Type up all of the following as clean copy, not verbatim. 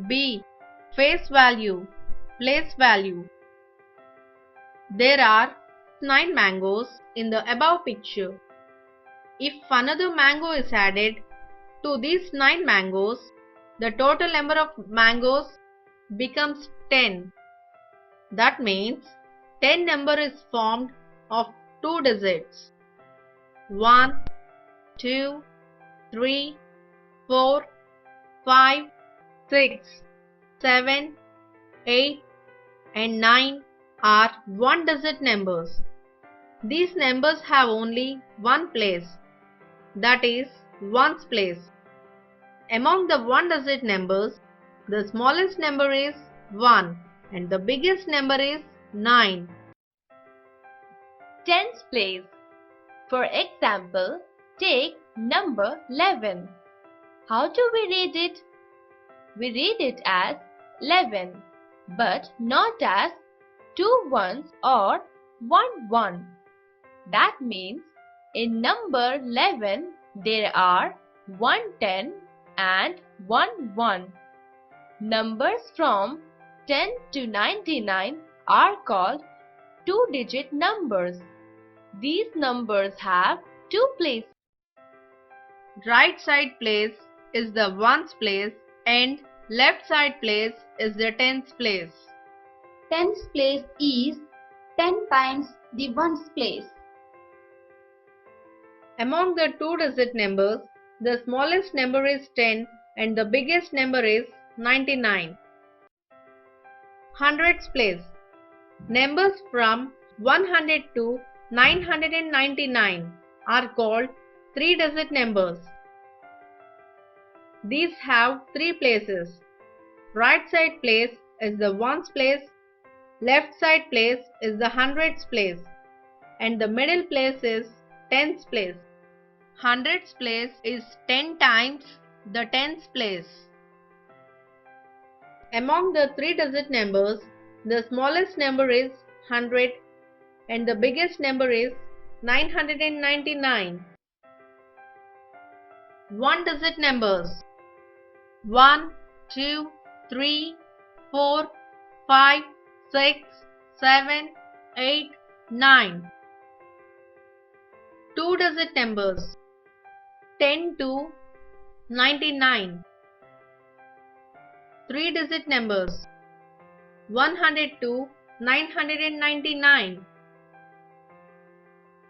B. Face value, place value. There are 9 mangoes in the above picture. If another mango is added to these 9 mangoes, the total number of mangoes becomes 10. That means 10 number is formed of 2 digits. 1, 2, 3, 4, 5, 6, 7, 8 and 9 are 1-digit numbers. These numbers have only one place, that is ones place. Among the 1-digit numbers, the smallest number is 1 and the biggest number is 9. Tens place. For example, take number 11. How do we read it? We read it as 11, but not as 2 ones or 1 1. That means in number 11 there are 1 10 and 1 1. Numbers from 10 to 99 are called 2-digit numbers. These numbers have 2 places. Right side place is the ones place and left side place is the tens place. Tens place is 10 times the ones place. Among the 2-digit numbers, the smallest number is 10 and the biggest number is 99. Hundreds place. Numbers from 100 to 999 are called 3-digit numbers. These have 3 places. Right side place is the ones place, left side place is the hundreds place, and the middle place is tens place. Hundreds place is 10 times the tens place. Among the 3-digit numbers, the smallest number is 100 and the biggest number is 999. 1-digit numbers 1, 2, 3, 4, 5, 6, 7, 8, 9. 2-digit numbers 10 to 99. 3-digit numbers 100 to 999.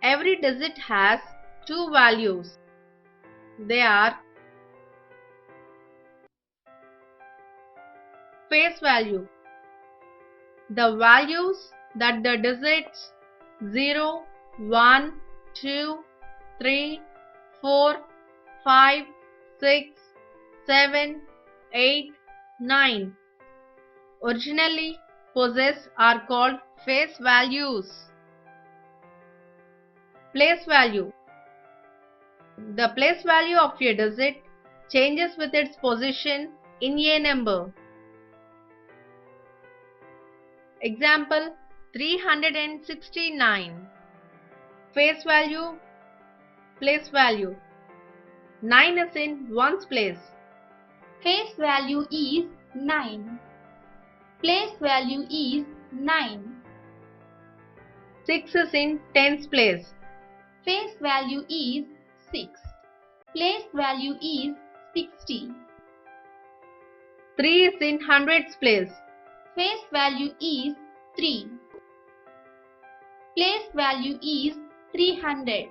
Every digit has 2 values. They are face value. The values that the digits 0, 1, 2, 3, 4, 5, 6, 7, 8, 9 originally possess are called face values. Place value. The place value of a digit changes with its position in a number. Example 369. Face value, place value. 9 is in ones place. Face value is 9. Place value is 9. 6 is in tens place. Face value is 6. Place value is 60. 3 is in hundreds place. Face value is 3. Place value is 300.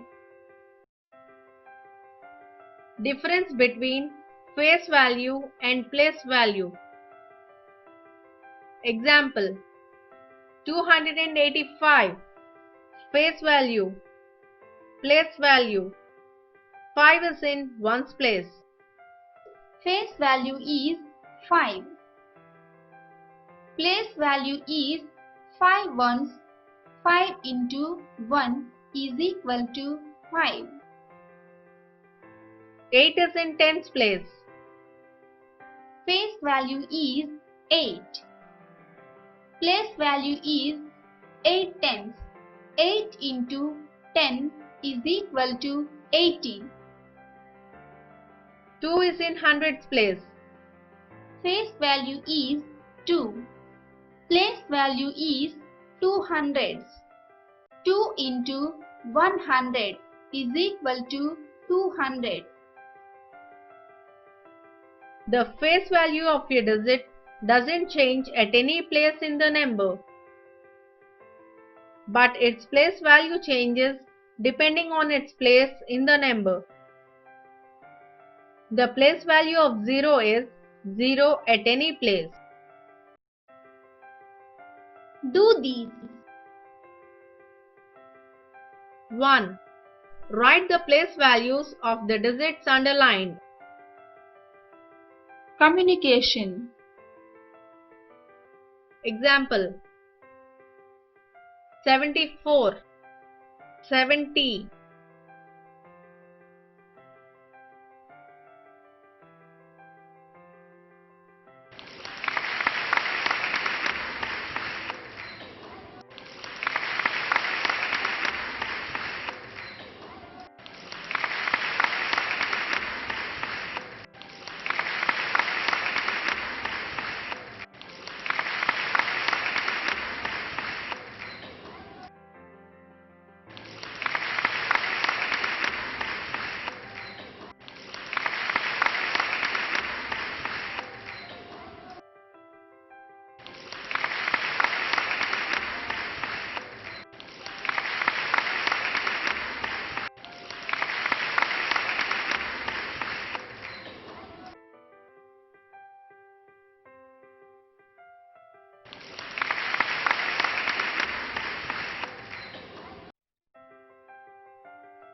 Difference between face value and place value. Example 285. Face value, place value. 5 is in ones place. Face value is 5. Place value is 5 ones. 5 into 1 is equal to 5. 8 is in tens place. Face value is 8. Place value is 8 tenths. 8 into 10 is equal to 80. 2 is in hundreds place. face value is 2. Place value is 200. 2 into 100 is equal to 200. The face value of a digit doesn't change at any place in the number, but its place value changes depending on its place in the number. The place value of 0 is 0 at any place. Do these. 1. Write the place values of the digits underlined. Communication. Example: 74, 70.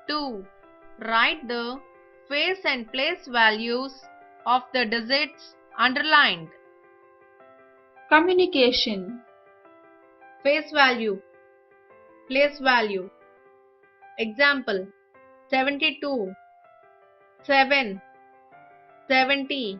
2. Write the face and place values of the digits underlined. Communication. Face value, place value. Example: 72, 7, 70.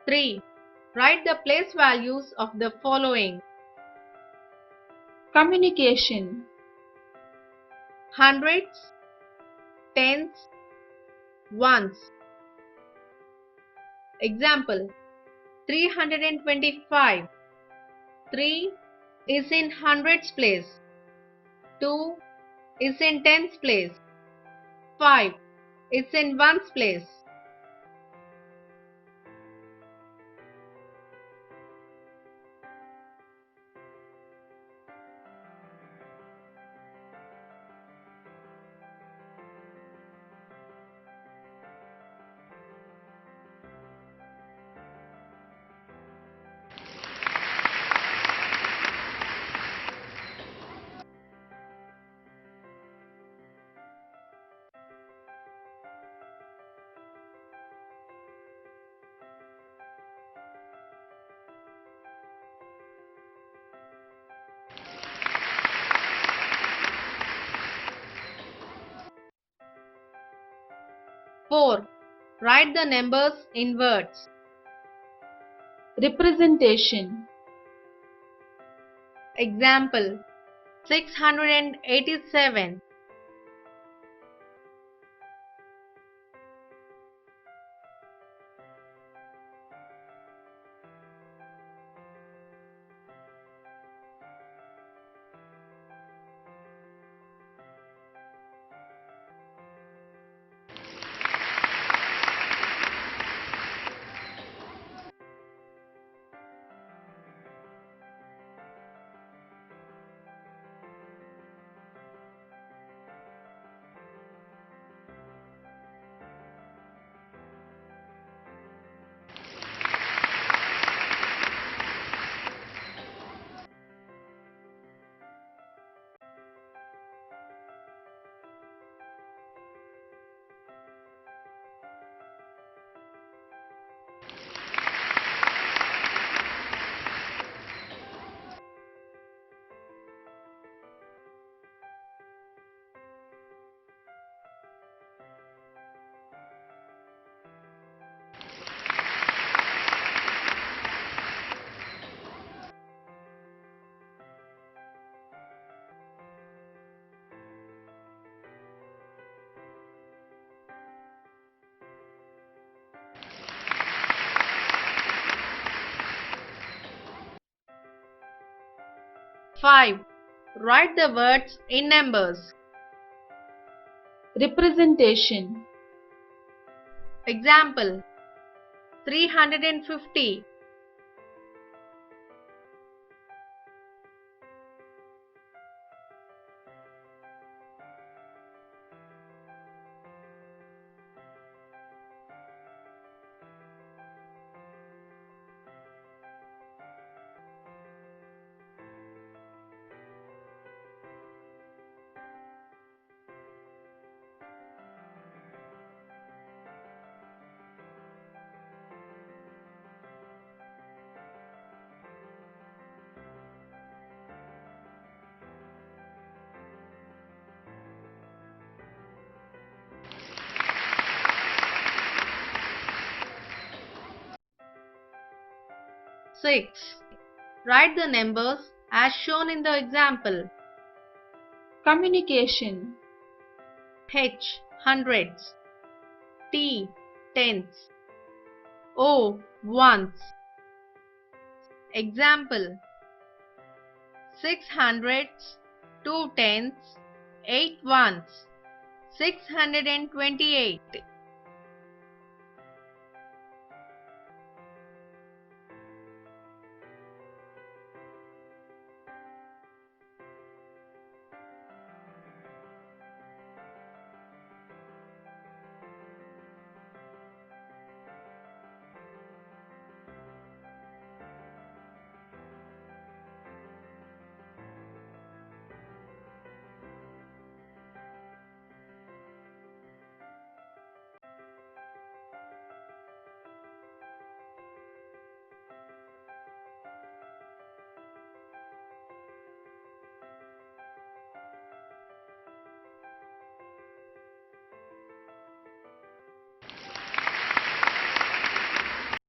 3. Write the place values of the following: Communication. hundreds, tens, ones. Example: 325. 3 is in hundreds place. 2 is in tens place. 5 is in ones place. Four. Write the numbers in words. Representation. Example: 687. 5. Write the words in numbers. Representation. Example: 350. 6. Write the numbers as shown in the example. Communication. H. Hundreds. T. Tens. O. Ones. Example: 6 hundreds, 2 tens, 8 ones, 628.